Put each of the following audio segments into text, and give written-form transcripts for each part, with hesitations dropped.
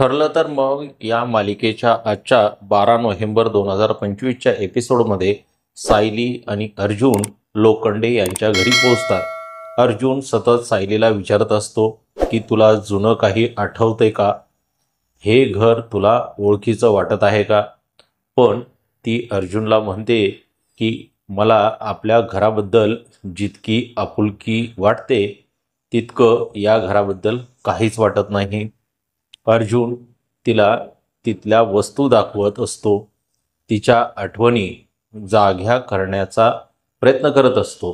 ठरलं तर मग या मालिकेच्या आजच्या 12 नोव्हेंबर 2025च्या एपिसोडमध्ये सायली आणि अर्जुन लोखंडे यांच्या घरी पोहोचतात। अर्जुन सतत सायलीला विचारत असतो की तुला जुनं काही आठवतंय का, हे घर तुला ओळखीचं वाटत आहे का। पण ती अर्जुनला म्हणते की मला आपल्या घराबद्दल जितकी आपुलकी वाटते तितकं या घराबद्दल काहीच वाटत नाही। अर्जुन तिला तिथल्या वस्तू दाखवत असतो, तिच्या आठवणी जाग्या करण्याचा प्रयत्न करत असतो।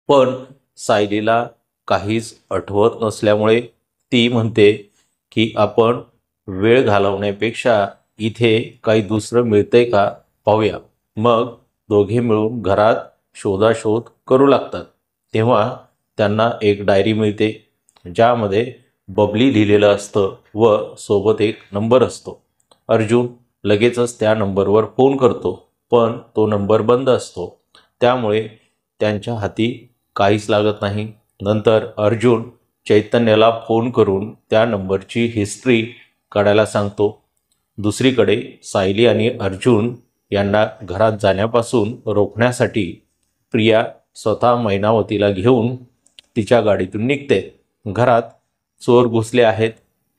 पण सायलीला काहीच आठवत नसल्यामुळे ती म्हणते की आपण वेळ घालवण्यापेक्षा इथे काही दुसरं मिळतंय का पाहूया। मग दोघे मिळून घरात शोधाशोध करू लागतात। तेव्हा त्यांना एक डायरी मिळते ज्यामध्ये बबली लिहिलेलं असतं व सोबत एक नंबर असतो। अर्जुन लगेचच त्या नंबरवर फोन करतो, पण तो नंबर बंद असतो, त्यामुळे त्यांच्या हाती काहीच लागत नाही। नंतर अर्जुन चैतन्याला फोन करून त्या नंबरची हिस्ट्री काढायला सांगतो। दुसरीकडे सायली आणि अर्जुन यांना घरात जाण्यापासून रोखण्यासाठी प्रिया स्वतः मैनावतीला घेऊन तिच्या गाडीतून निघते। घरात चोर घुसले आहेत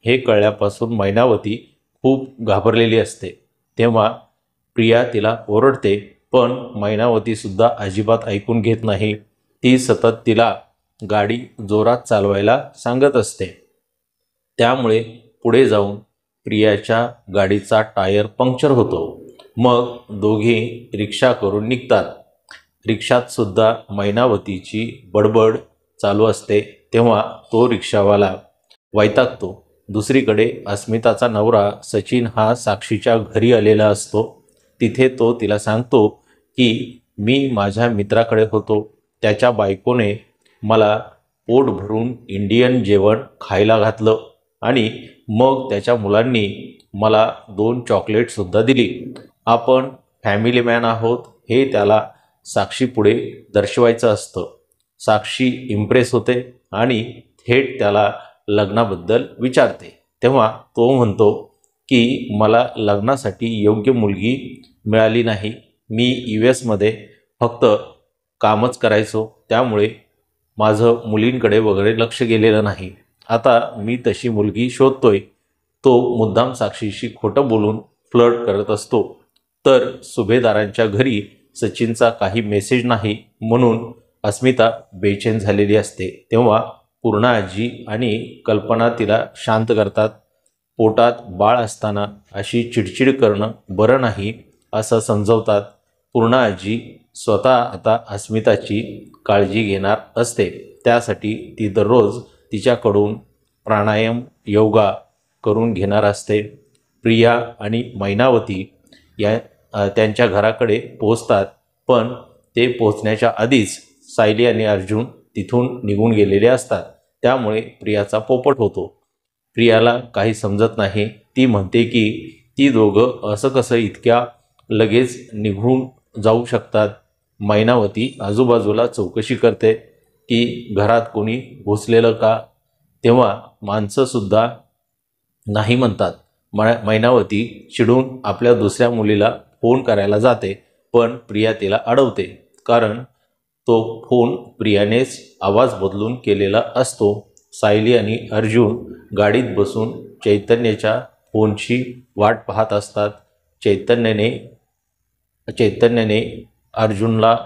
हे कळल्यापासून मैनावती खूप घाबरलेली असते। तेव्हा प्रिया तिला ओरडते, पण मैनावतीसुद्धा अजिबात ऐकून घेत नाही। ती सतत तिला गाडी जोरात चालवायला सांगत असते। त्यामुळे पुढे जाऊन प्रियाच्या गाडीचा टायर पंक्चर होतो। मग दोघे रिक्षा करून निघतात। रिक्षात सुद्धा मैनावतीची बडबड चालू असते। तेव्हा तो रिक्षावाला वैतागतो। दुसरीकडे अस्मिताचा नवरा सचिन हा साक्षीच्या घरी आलेला असतो। तिथे तो तिला सांगतो की मी माझ्या मित्राकडे होतो, त्याच्या बायकोने मला पोट भरून इंडियन जेवण खायला घातलं आणि मग त्याच्या मुलांनी मला 2 चॉकलेटसुद्धा दिली। आपण फॅमिली मॅन आहोत हे त्याला साक्षीपुढे दर्शवायचं असतं। साक्षी इम्प्रेस होते आणि थेट त्याला लग्नाबद्दल विचारते। तेव्हा तो म्हणतो की मला लग्नासाठी योग्य मुलगी मिळाली नाही, मी US मध्ये फक्त कामच करायचो, त्यामुळे माझं मुलींकडे वगैरे लक्ष गेलेलं नाही। आता मी तशी मुलगी शोधतोय। तो मुद्दाम साक्षीशी खोटं बोलून फ्लर्ट करत असतो। तर सुभेदारांच्या घरी सचिनचा काही मेसेज नाही म्हणून अस्मिता बेचैन झालेली असते। तेव्हा पूर्णा आजी आणि कल्पना तिला शांत करतात। पोटात बाळ असताना अशी चिडचिड करणं बरं नाही असं समजवतात। पूर्णा आजी स्वतः आता अस्मिताची काळजी घेणार असते, त्यासाठी ती दररोज तिच्याकडून प्राणायाम योगा करून घेणार असते। प्रिया आणि मैनावती त्यांच्या घराकडे पोहोचतात, पण ते पोहोचण्याच्या आधीच सायली आणि अर्जुन तिथून निघून गेलेले असतात। त्यामुळे प्रियाचा पोपट होतो। प्रियाला काही समजत नाही। ती म्हणते की ती दोघं असं कसं इतक्या लगेच निघून जाऊ शकतात। मैनावती आजूबाजूला चौकशी करते की घरात कोणी घुसलेलं का, तेव्हा माणसंसुद्धा नाही म्हणतात। मैनावती चिडून आपल्या दुसऱ्या मुलीला फोन करायला जाते, पण प्रिया तिला अडवते, कारण तो फोन प्रियानेच आवाज बदलून केलेला असतो। सायली आणि अर्जुन गाडीत बसून चैतन्याच्या फोनची वाट पाहत असतात। चैतन्याने अर्जुनला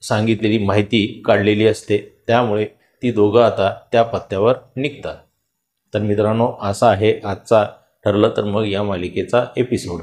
सांगितलेली माहिती काढलेली असते, त्यामुळे ती दोघं आता त्या पत्त्यावर निघतात। तर मित्रांनो, असा आहे आजचा ठरलं तर मग या मालिकेचा एपिसोड।